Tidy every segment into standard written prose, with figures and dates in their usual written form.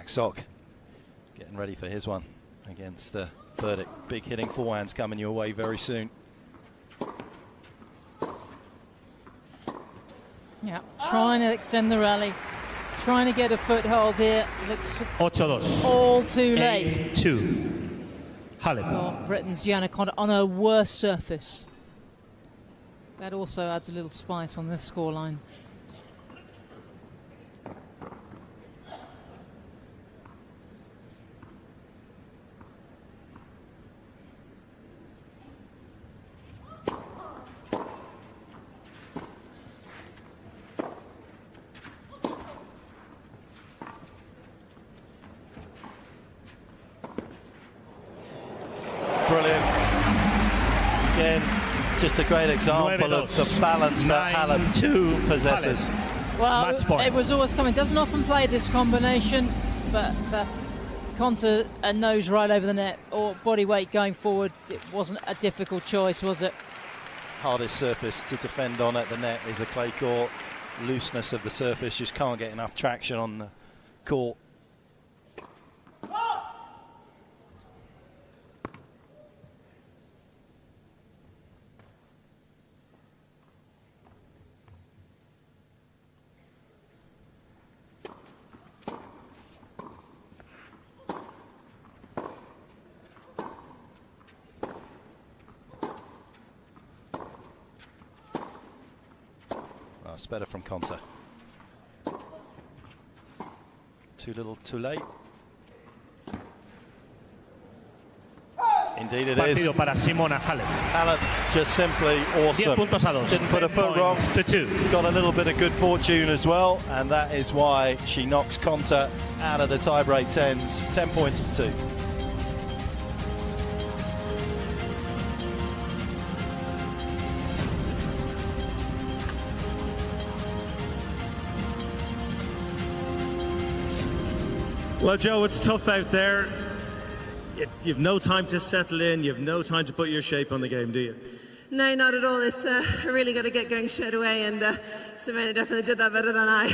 Jack Sock getting ready for his one against Burdick. Big hitting forehands coming your way very soon. Yeah, trying to extend the rally, trying to get a foothold here. Looks all too late. 8-2. Halep. For Britain's Gianna Conta on a worse surface. That also adds a little spice on this scoreline. Brilliant. Again, just a great example of the balance that Halep possesses. Well, it was always coming. Doesn't often play this combination, but Conta a nose right over the net or body weight going forward. It wasn't a difficult choice, was it? Hardest surface to defend on at the net is a clay court. Looseness of the surface, just can't get enough traction on the court. It's better from Conta. Too little, too late. Indeed it is. Para Simona Halep. Halep just simply awesome. Didn't put a foot wrong. Got a little bit of good fortune as well, and that is why she knocks Conta out of the tiebreak 10s. 10 points to 2. Well, Joe, it's tough out there. You've no time to settle in. You've no time to put your shape on the game, do you? No, not at all. It's really got to get going straight away, and Simona definitely did that better than I.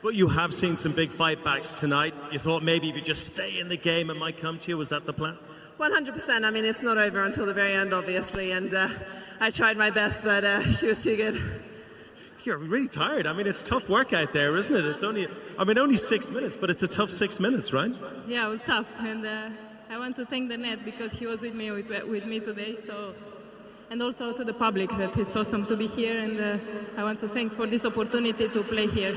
But you have seen some big fight backs tonight. You thought maybe if you just stay in the game, it might come to you. Was that the plan? 100%. I mean, it's not over until the very end, obviously, and I tried my best, but she was too good. You're really tired. I mean, it's tough work out there, isn't it? It's only 6 minutes, but it's a tough 6 minutes, right? Yeah, it was tough, and I want to thank the net because he was with me today. So, and also to the public that it's awesome to be here, and I want to thank for this opportunity to play here.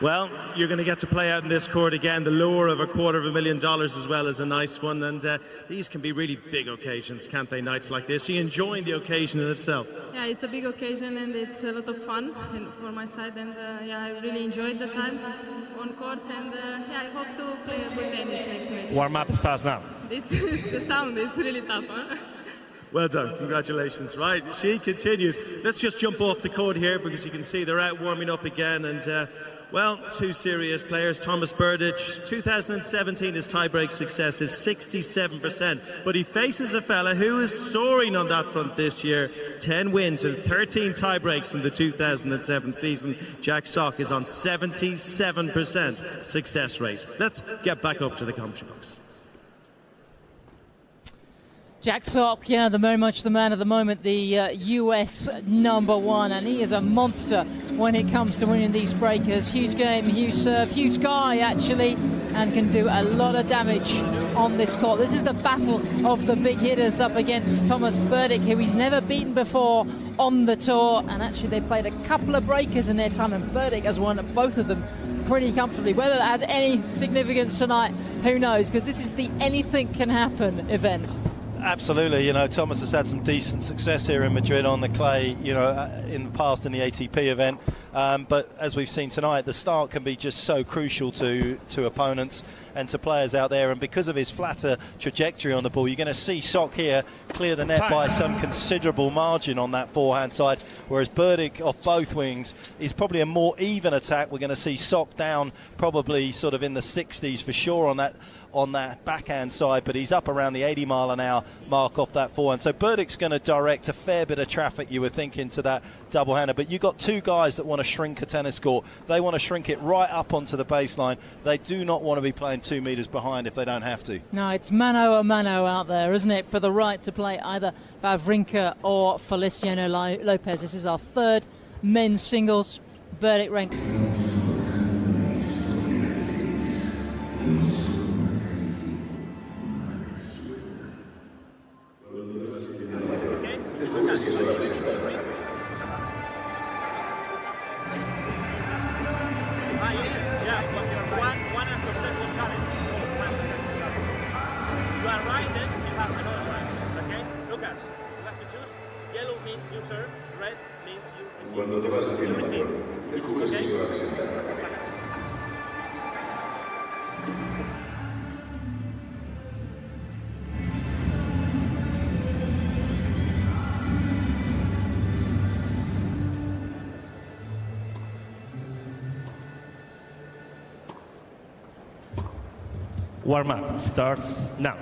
Well, you're going to get to play out in this court again. The lure of $250,000 as well is a nice one, and these can be really big occasions, can't they? Nights like this. Are you enjoying the occasion in itself? Yeah, it's a big occasion and it's a lot of fun for my side, and yeah, I really enjoyed the time on court, and yeah, I hope to play a good tennis next match. Warm up starts now. The sound is really tough, huh? Well done, congratulations. Right, she continues. Let's just jump off the court here because you can see they're out warming up again, and well, two serious players. Thomas Berdych, 2017, his tiebreak success is 67%, but he faces a fella who is soaring on that front this year. 10 wins and 13 tiebreaks in the 2007 season. Jack Sock is on 77% success rate. Let's get back up to the commentary box. Jack Sock, yeah, very much the man of the moment, the US #1, and he is a monster when it comes to winning these breakers. Huge game, huge serve, huge guy actually, and can do a lot of damage on this court. This is the battle of the big hitters up against Thomas Berdych, who he's never beaten before on the tour, and actually they played a couple of breakers in their time, and Berdych has won both of them pretty comfortably. Whether that has any significance tonight, who knows, because this is the anything can happen event. Absolutely, you know, Thomas has had some decent success here in Madrid on the clay, you know, in the past in the ATP event. But as we've seen tonight, the start can be just so crucial to opponents and to players out there. And because of his flatter trajectory on the ball, you're going to see Sock here clear the net by some considerable margin on that forehand side, whereas Berdych off both wings is probably a more even attack. We're going to see Sock down probably sort of in the 60s for sure on on that backhand side, but he's up around the 80-mile-an-hour mark off that forehand. So Berdyk's going to direct a fair bit of traffic, you would think, into that double-hander. But you've got two guys that want to shrink a tennis court. They want to shrink it right up onto the baseline. They do not want to be playing 2 meters behind if they don't have to. No, it's mano a mano out there, isn't it, for the right to play either Wawrinka or Feliciano Lopez. This is our third men's singles. Berdyk ranked. Cuando te vas haciendo mayor, descubres que es hora de sentar la cabeza. Warm-up starts now.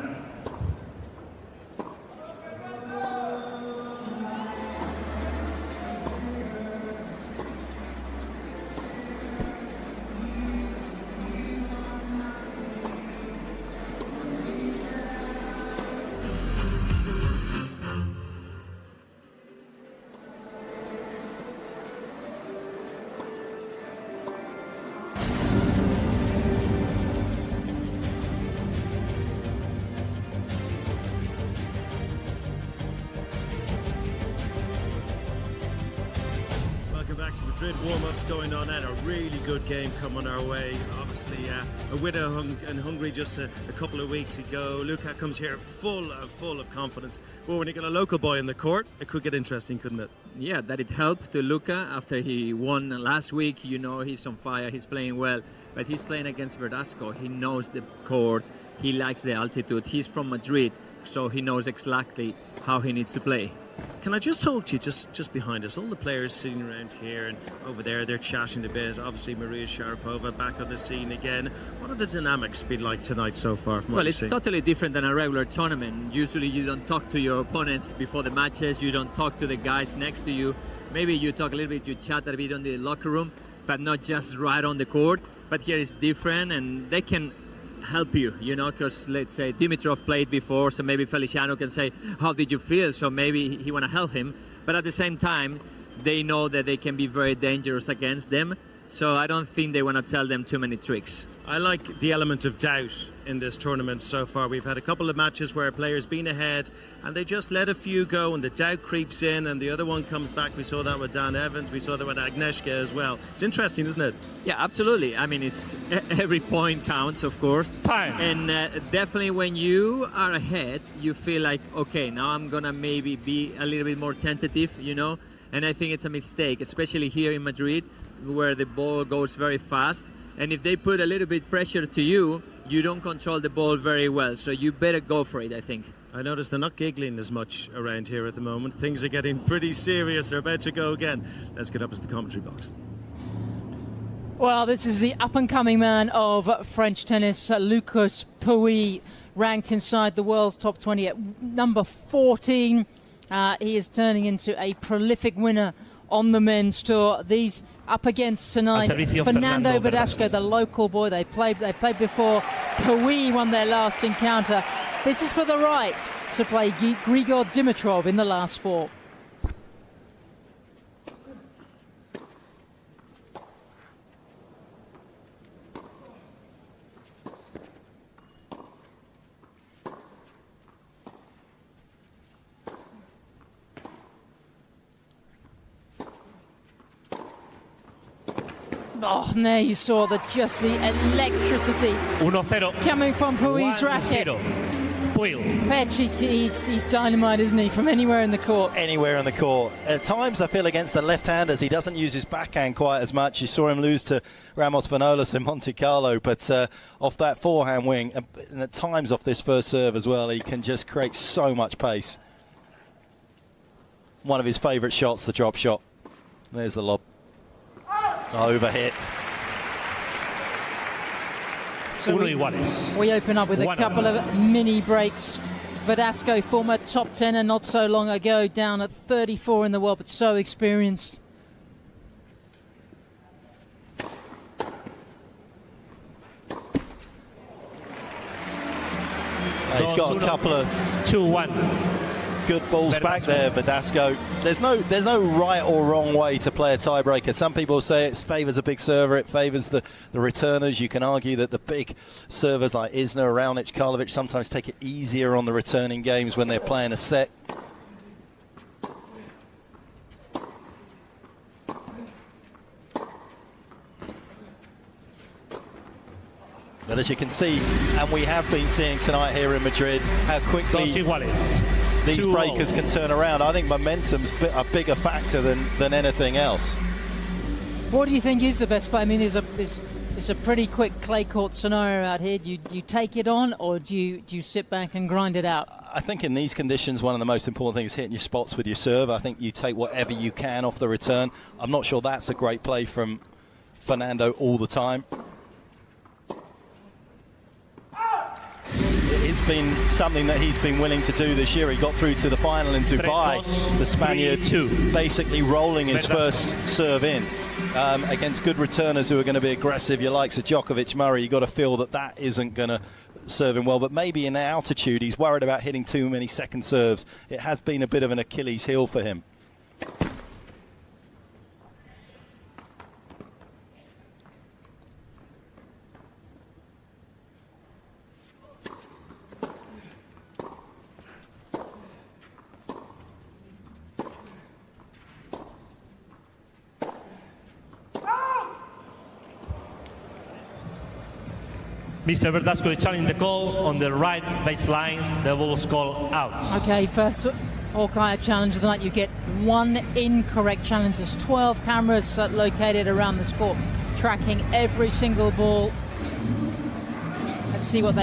Madrid warm-ups going on and a really good game coming our way. Obviously a winner in Hungary just a couple of weeks ago. Luka comes here full of confidence. But when you get a local boy in the court, it could get interesting, couldn't it? Yeah, that it helped to Luka after he won last week. You know, he's on fire, he's playing well, but he's playing against Verdasco. He knows the court, he likes the altitude. He's from Madrid, so he knows exactly how he needs to play. Can I just talk to you just behind us? All the players sitting around here and over there, they're chatting a bit. Obviously, Maria Sharapova back on the scene again. What have the dynamics been like tonight so far? Well, it's totally different than a regular tournament. Usually you don't talk to your opponents before the matches. You don't talk to the guys next to you. Maybe you talk a little bit, you chat a bit in the locker room, but not just right on the court. But here it's different, and they can help you, you know, because let's say Dimitrov played before, so maybe Feliciano can say, how did you feel? So maybe he want to help him, but at the same time they know that they can be very dangerous against them, so I don't think they want to tell them too many tricks. I like the element of doubt in this tournament so far. We've had a couple of matches where a player's been ahead and they just let a few go and the doubt creeps in and the other one comes back. We saw that with Dan Evans, we saw that with Agnieszka as well. It's interesting, isn't it? Yeah, absolutely. I mean, it's every point counts, of course. Time. And definitely when you are ahead, you feel like, okay, now I'm gonna maybe be a little bit more tentative, you know, and I think it's a mistake, especially here in Madrid, where the ball goes very fast. And if they put a little bit pressure to you, you don't control the ball very well. So you better go for it, I think. I noticed they're not giggling as much around here at the moment. Things are getting pretty serious. They're about to go again. Let's get up to the commentary box. Well, this is the up-and-coming man of French tennis, Lucas Pouille, ranked inside the world's top 20 at number 14. He is turning into a prolific winner on the men's tour. These up against tonight, Fernando Verdasco, the local boy. They played before. Pouille won their last encounter. This is for the right to play Grigor Dimitrov in the last four. Oh, and there you saw just the electricity 1-0. coming from Pouille's racket. Pecci, he's dynamite, isn't he, from anywhere in the court? Anywhere in the court. At times, I feel against the left-handers, he doesn't use his backhand quite as much. You saw him lose to Ramos Vinolas in Monte Carlo, but off that forehand wing, and at times off this first serve as well, he can just create so much pace. One of his favourite shots, the drop shot. There's the lob. Overhit. So Uno iguales. we open up with a 1-0. couple of mini breaks. Verdasco, former top 10 and not so long ago, down at 34 in the world, but so experienced. He's got a couple of 2-1. good balls back there, Verdasco. There's no right or wrong way to play a tiebreaker. Some people say it favours a big server, it favours the returners. You can argue that the big servers like Isner, Raonic, Karlovic sometimes take it easier on the returning games when they're playing a set. But as you can see, and we have been seeing tonight here in Madrid, how quickly Dos iguales. these 2-0. breakers can turn around. I think momentum's a bigger factor than anything else. What do you think is the best play? I mean, there's a pretty quick clay court scenario out here. Do you take it on, or do you sit back and grind it out? I think in these conditions, one of the most important things is hitting your spots with your serve. I think you take whatever you can off the return. I'm not sure that's a great play from Fernando all the time. It's been something that he's been willing to do this year. He got through to the final in Dubai. The Spaniard 3-2. basically rolling his first serve in against good returners who are going to be aggressive. Your likes of Djokovic, Murray, you've got to feel that isn't going to serve him well. But maybe in altitude, he's worried about hitting too many second serves. It has been a bit of an Achilles heel for him. Mr. Verdasco is challenging the call on the right baseline. The ball was called out. Okay, first Hawkeye challenge of the night. You get one incorrect challenge. There's 12 cameras located around this court, tracking every single ball. Let's see what they